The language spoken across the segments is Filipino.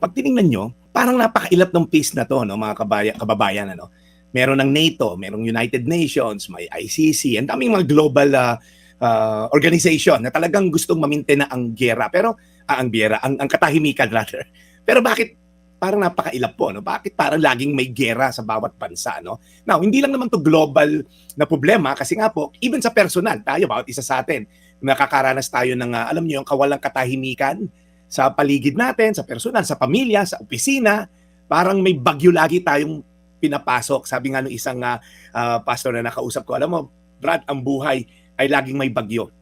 Pag tiningnan nyo, parang napakailap ng peace na to, no, mga kababayan. Ano? Meron ng NATO, merong United Nations, may ICC, and daming mga global organization na talagang gustong mamintain na ang giyera. Pero, ang katahimikan rather. Pero bakit parang napakailap po, no? Bakit parang laging may giyera sa bawat bansa, no? Now, hindi lang naman to global na problema kasi nga po, even sa personal, tayo, bawat isa sa atin, nakakaranas tayo ng, alam niyo, yung kawalang katahimikan sa paligid natin, sa personal, sa pamilya, sa opisina, parang may bagyo lagi tayong pinapasok. Sabi nga ng isang pastor na nakausap ko, alam mo, Brad, ang buhay ay laging may bagyo.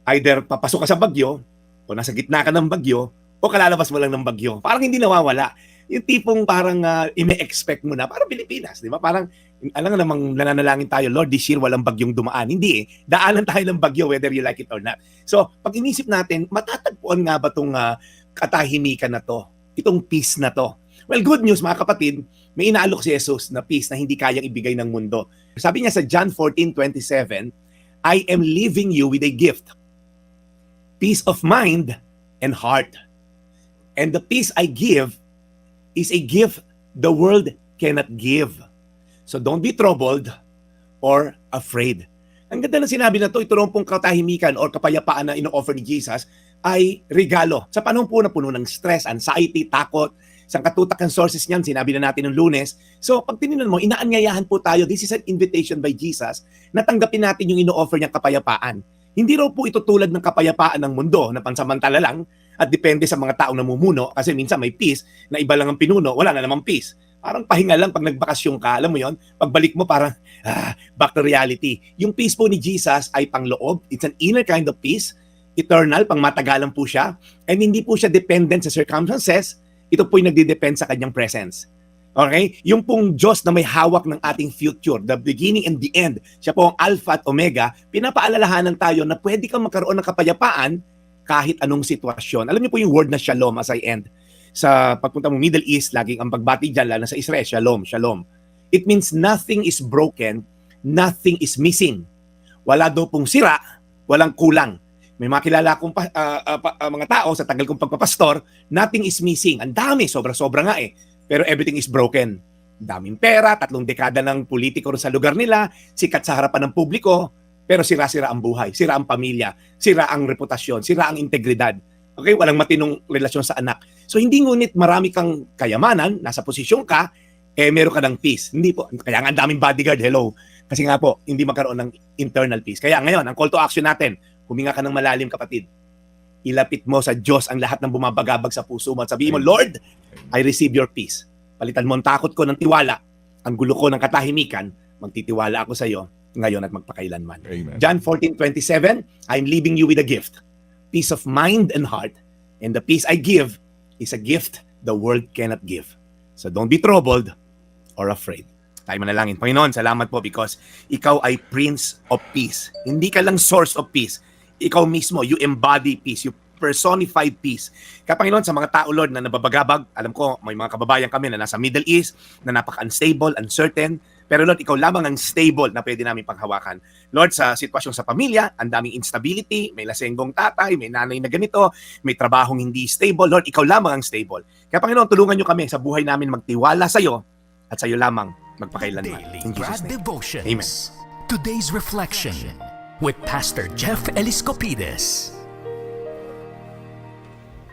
Either papasok ka sa bagyo, o nasa gitna ka ng bagyo, o kalalabas mo lang ng bagyo. Parang hindi nawawala. Yung tipong parang ine-expect mo na, parang Pilipinas, di ba? Parang, alam nga namang nananalangin tayo, Lord, this year walang bagyong dumaan. Hindi eh. Daanan tayo ng bagyo whether you like it or not. So, pag inisip natin, matatagpuan nga ba itong katahimikan na to? Itong peace na to? Well, good news mga kapatid, may inaalok si Jesus na peace na hindi kayang ibigay ng mundo. Sabi niya sa John 14:27, I am leaving you with a gift. Peace of mind and heart. And the peace I give is a gift the world cannot give. So don't be troubled or afraid. Ang ganda ng sinabi na to, ito rin pong katahimikan or kapayapaan na ino-offer ni Jesus ay regalo. Sa panahon po na puno ng stress, anxiety, takot, isang katutak ng sources niyan, sinabi na natin ng Lunes. So pag tinignan mo, inaanyayahan po tayo, this is an invitation by Jesus na tanggapin natin yung ino-offer niyang kapayapaan. Hindi raw po ito tulad ng kapayapaan ng mundo na pansamantala lang at depende sa mga taong namumuno kasi minsan may peace na iba lang ang pinuno, wala na namang peace. Parang pahinga lang pag nagbakasyon ka, alam mo yon, pagbalik mo parang back to reality. Yung peace po ni Jesus ay pangloob, it's an inner kind of peace, eternal, pang matagalan po siya, and hindi po siya dependent sa circumstances, ito po'y nagdidepend sa kanyang presence. Okay? Yung pong Diyos na may hawak ng ating future, the beginning and the end, siya po ang Alpha at Omega, pinapaalalahanan tayo na pwede kang magkaroon ng kapayapaan kahit anong sitwasyon. Alam niyo po yung word na shalom as I end. Sa pagpunta mo Middle East, laging ang pagbati dyan, lalo sa Israel, shalom, shalom. It means nothing is broken, nothing is missing. Wala daw pong sira, walang kulang. May mga kilala akong mga tao sa tagal kong pagpapastor, nothing is missing. Ang dami, sobra-sobra nga eh. Pero everything is broken. Daming pera, 3 dekada ng politiko sa lugar nila, sikat sa harapan ng publiko, pero sira-sira ang buhay, sira ang pamilya, sira ang reputasyon, sira ang integridad. Okay, walang matinong relasyon sa anak. So hindi ngunit marami kang kayamanan, nasa posisyon ka, meron ka ng peace. Hindi po, kaya nga ang daming bodyguard, hello. Kasi nga po, hindi magkaroon ng internal peace. Kaya ngayon, ang call to action natin, huminga ka ng malalim kapatid. Ilapit mo sa Diyos ang lahat ng bumabagabag sa puso mo at sabihin mo, Lord, I receive your peace. Palitan mo ang takot ko ng tiwala, ang gulo ko ng katahimikan, magtitiwala ako sa iyo ngayon at magpakailanman. Amen. John 14:27, I'm leaving you with a gift. Peace of mind and heart. And the peace I give is a gift the world cannot give. So don't be troubled or afraid. Tayo manalangin. Panginoon, salamat po because ikaw ay Prince of Peace. Hindi ka lang source of peace. Ikaw mismo, you embody peace. You personified peace. Kaya Panginoon, sa mga tao, Lord, na nababagabag, alam ko, may mga kababayan kami na nasa Middle East, na napaka-unstable, uncertain, pero Lord, ikaw lamang ang stable na pwede namin panghawakan. Lord, sa sitwasyon sa pamilya, ang daming instability, may lasenggong tatay, may nanay na ganito, may trabahong hindi stable. Lord, ikaw lamang ang stable. Kaya Panginoon, tulungan niyo kami sa buhay namin magtiwala sa iyo at sa iyo lamang magpakailanman. In Jesus' name. Devotions. Amen. Today's Reflection with Pastor Jeff Eliscopides.